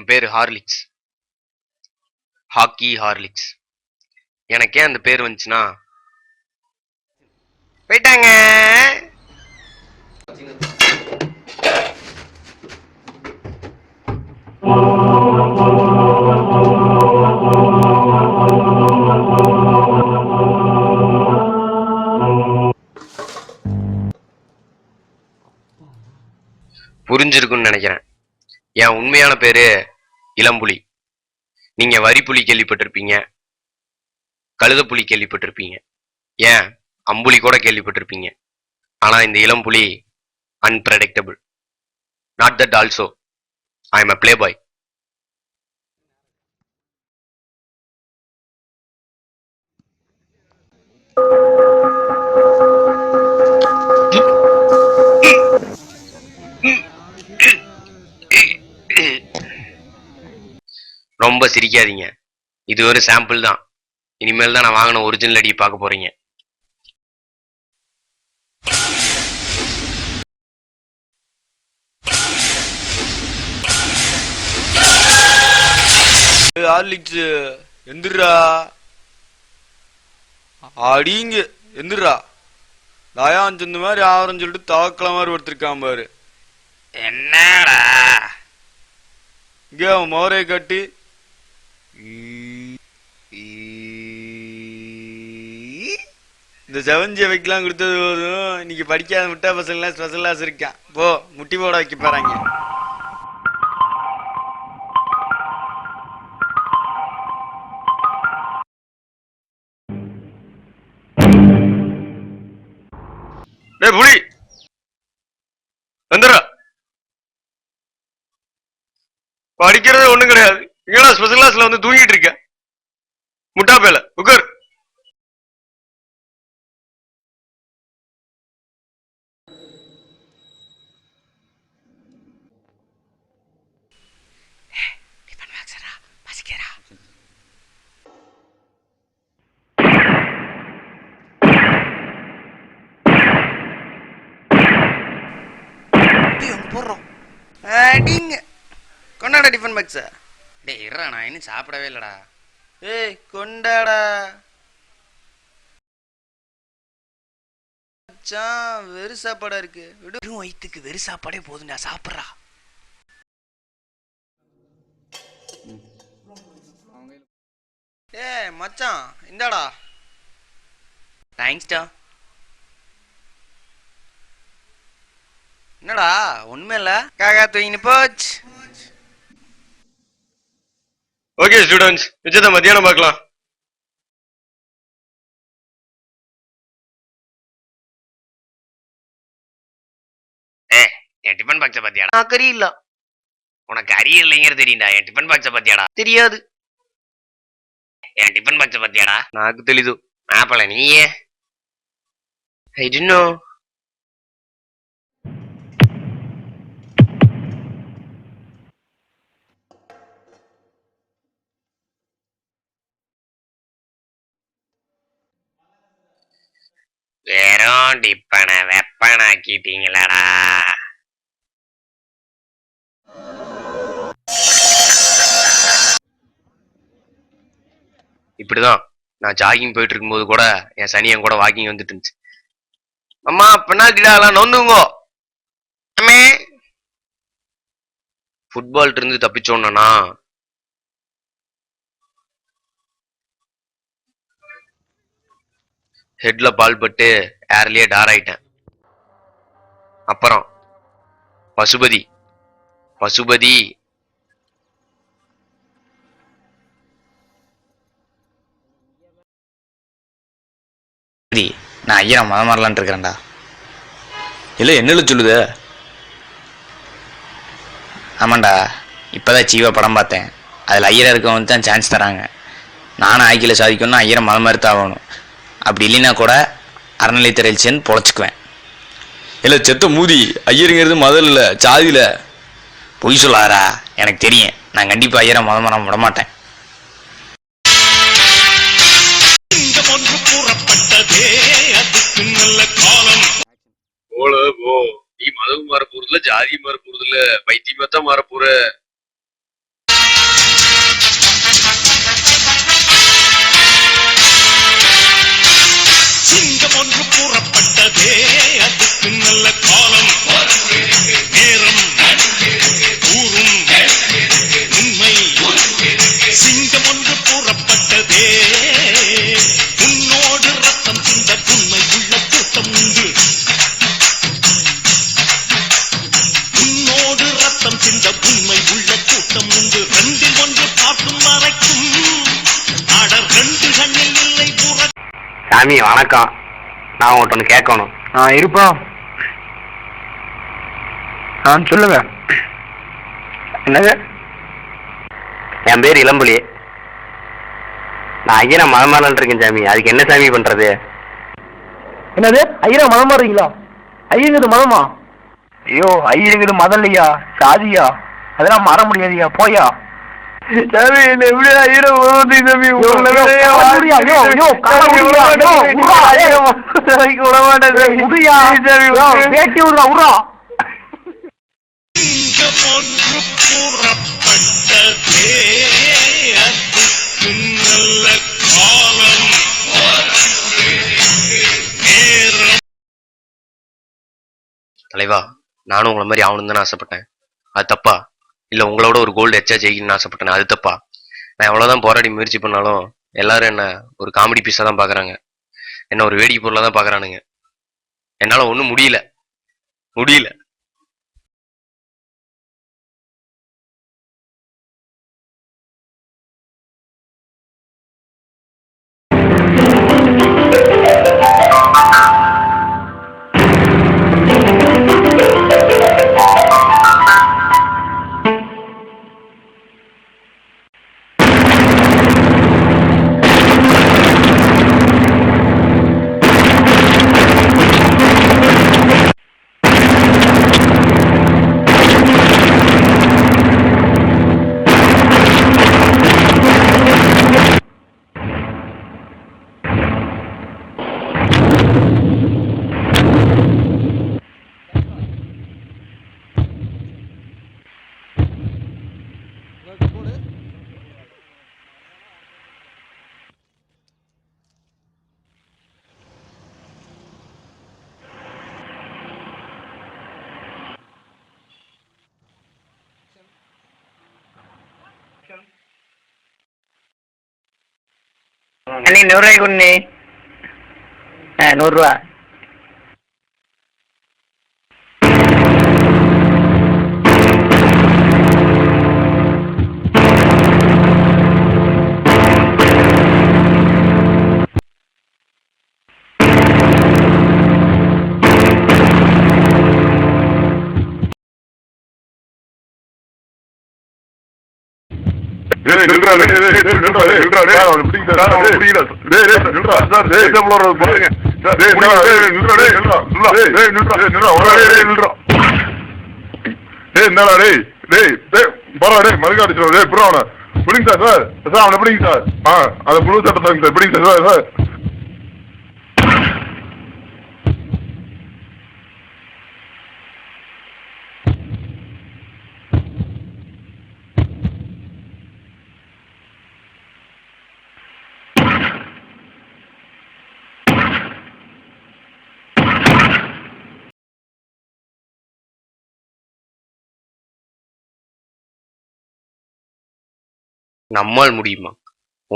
பேரு Horlicks. Hockey Horlicks. எனக்கே அந்த பேர் வந்துச்சுன்னா போயிட்டாங்க. புரிஞ்சிருக்குன்னு நினைக்கிறேன். என் உண்மையான பேரு இளம்புலி. நீங்க வரிப்புலி கேள்விப்பட்டிருப்பீங்க, கழுதப்புலி கேள்விப்பட்டிருப்பீங்க, ஏன் அம்புலி கூட கேள்விப்பட்டிருப்பீங்க. ஆனா இந்த இளம்புலி unpredictable. Not that also I am a playboy. ரொம்ப சிரிக்காதீங்க, இது ஒரு சாம்பிள் தான். இனிமேல் தான் நான் வாங்கின ஒரிஜினல் அடி பார்க்க போறீங்க. ஹார்லிக்ஸ் எந்திரா அடிங்க, எந்திரா தயான் சொந்த மாதிரி ஆவரம் சொல்லிட்டு தவக்கல மாதிரி ஒருத்தருக்கான் பாரு. என்னடா இங்க அவன் மோரை கட்டி இந்த செவஞ்சி வைக்கலாம் கொடுத்தது போதும். இன்னைக்கு படிக்காத முட்டா பசங்களாம் ஸ்பெஷல் கிளாஸ் இருக்கான். போ முட்டி போட வைக்க போறாங்க. டேய் புலி வந்துடுறா. படிக்கிறது ஒண்ணும் கிடையாது. இங்கடா ஸ்பெஷல் கிளாஸ்ல வந்து தூங்கிட்டு இருக்க. முட்டா பேல உட்கார். போடுறோம் அடிங்க கொண்டாடா டிஃபன் பாக்ஸ. டேய் இருடா, நான் இன்னும் சாப்பிடவே இல்லடா. ஏய் கொண்டாடா மச்சான், வெறு சாப்பாடா இருக்கு. வெறும் வயிற்றுக்கு வெறு சாப்பாடே போதும்டா, சாப்பிட்றா. ஏய் மச்சான் இந்தாடா. தேங்க்ஸ்டா. என்னடா ஒண்ணுமே இல்ல, காக்கா தூங்கின்னு போச்சு. ஓகே ஸ்டூடெண்ட்ஸ், நிச்சயத்தை மத்தியானம் பார்க்கலாம். என் டிஃபன் பாக்ஸ பத்தியாடா? கறி இல்ல. உனக்கு அரிய இல்லைங்கிறது தெரியும்டா. என் டிஃபன் பாக்ஸ பத்தியாடா? தெரியாது. என் டிஃபன் பாக்ஸ பத்தியாடா? నాకు తెలీదు. மாப்பிள நீயே? I didn't know. வெறும் டிப்பனை வெப்பனாக்கிட்டீங்களாடா. இப்படிதான் நான் ஜாகிங் போயிட்டு இருக்கும்போது கூட என் சனியன் கூட வாக்கிங் வந்துட்டு இருந்துச்சு. அம்மா பெனால்டிடா, எல்லாம் நொந்துங்கோ. ஃபுட்பால் இருந்து தப்பிச்சோன்னா ஹெட்ல பால் பட்டு ஏர்லயே டார் ஆயிட்டேன். அப்புறம் பசுபதி பசுபதி நான் ஐயா மதம் மாறலான் இருக்கிறேன்டா. இல்ல என்னல சொல்லுத? ஆமாண்டா, இப்பதான் ஜீவா படம் பார்த்தேன். அதுல ஐயரா இருக்கவங்க தான் சான்ஸ் தராங்க. நானும் ஆய்க்கில சாதிக்கணும்னா ஐயரை மதம் மறுத்து ஆகணும். அப்படி இல்லைன்னா கூட அறநிலையத்துறை எல்சின்னு பொழைச்சிக்குவேன். இல்ல செத்த மூதி, ஐயருங்கிறது மதம் இல்ல, சாதியில. பொய் சொல்லாரா? எனக்கு தெரியும். நான் கண்டிப்பா ஐயரை மதம் மாற விட மாட்டேன். நீ மதம் மாற போறதுல, ஜாதி மாற போறதுல, பைத்தியமாத்தான் மாற போற. புறப்பட்டதே அதுக்கு நல்ல காலம் நேரம் ஊரும் உண்மை சிங்கம் ஒன்று புறப்பட்டதே உன்னோடு ரத்தம் சிந்த உண்மை உள்ள கூட்டம் உண்டு உன்னோடு ரத்தம் சிந்த உண்மை உள்ள கூட்டம் உண்டு ரெண்டில் ஒன்று பார்க்கும் மறைக்கும் அடர் ரெண்டு கண்ணில் இல்லை புற சாமி வணக்கம். நான் உங்கள்கிட்ட ஒன்று கேட்கணும். இருப்பா. சொல்லுங்க. என்னது? என் பேர் இளம்புலி. நான் ஐயனை மதமானன் இருக்கேன் சாமி. அதுக்கு என்ன சாமி பண்றது? என்னது? ஐயரா மதம் மாறுறீங்களா? ஐயங்கிறது மதமா? ஐயோ, ஐயங்கிறது மதம் இல்லையா, சாதியா? அதெல்லாம் மாற முடியாதியா, போயா. சாமி என்ன எப்படி ஐயரை வேட்டி விடுறா விடுறா. ஒன்று புறப்பட்டதே அதுக்கு நல்ல காலம் நேரம். தலைவா, நானும் உங்களை மாதிரி ஆகணும்னு தானே ஆசைப்பட்டேன். அது தப்பா? இல்ல உங்களோட ஒரு கோல்டு எச்சா ஜெயிக்கணும்னு ஆசைப்பட்டேன், அது தப்பா? நான் எவ்வளவுதான் போராடி முயற்சி பண்ணாலும் எல்லாரும் என்ன ஒரு காமெடி பீஸா தான் பாக்குறாங்க, என்ன ஒரு வேடிக்கை பொருளா தான் பாக்குறானுங்க. என்னால ஒண்ணும் முடியல. அண்ணே 100 ரூபாய் கொண்டு. 100 ரூபா. நம்மால் முடியுமா?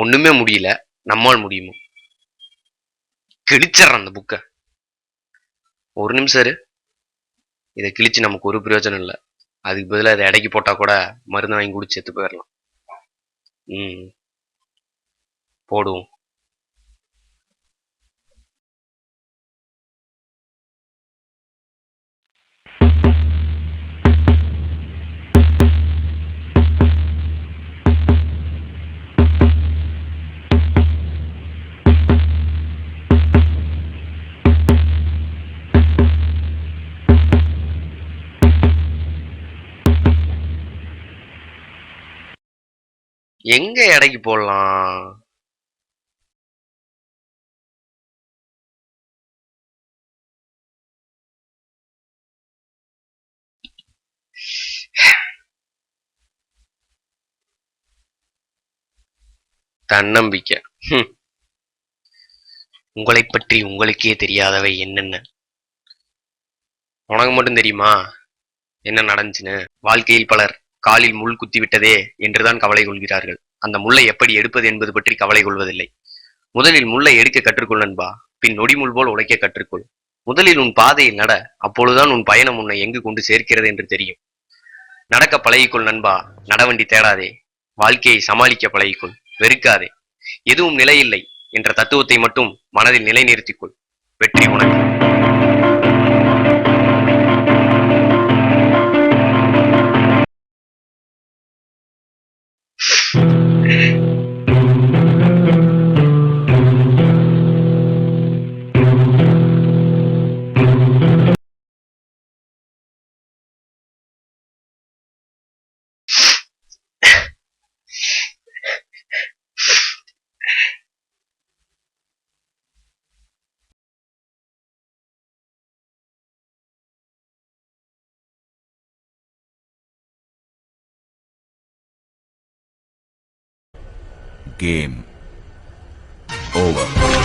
ஒண்ணுமே முடியல. நம்மால் முடியுமா? கிழிச்சிடறேன் அந்த புக்கை. ஒரு நிமிஷம் இரு. இதை கிழிச்சு நமக்கு ஒரு பிரயோஜனம் இல்லை. அதுக்கு பதிலாக இதை இடைக்கு போட்டா கூட மருந்து வாங்கி குடிச்சு செத்து போயிடலாம். போடுவோம். எங்க எடைக்கு போடலாம்? தன்னம்பிக்கை. உங்களைப் பற்றி உங்களுக்கே தெரியாதவை என்னென்ன? உனக்கு மட்டும் தெரியுமா என்ன நடந்துச்சுன்னு? வாழ்க்கையில் பலர் காலில் முள் குத்தி விட்டதே என்றுதான் கவலை கொள்கிறார்கள். அந்த முள்ளை எப்படி எடுப்பது என்பது பற்றி கவலை கொள்வதில்லை. முதலில் முள்ளை எடுக்க கற்றுக்கொள் நண்பா. பின் நொடிமுள் போல் உழைக்க கற்றுக்கொள். முதலில் உன் பாதையில் நட. அப்பொழுதுதான் உன் பயணம் உன்னை எங்கு கொண்டு சேர்க்கிறது என்று தெரியும். நடக்க பழகிக்கொள் நண்பா. நடவண்டி தேடாதே. வாழ்க்கையை சமாளிக்க பழகிக்கொள். வெறுக்காதே. எதுவும் நிலையில்லை என்ற தத்துவத்தை மட்டும் மனதில் நிலைநிறுத்திக்கொள். வெற்றி உனக்கு. Game over.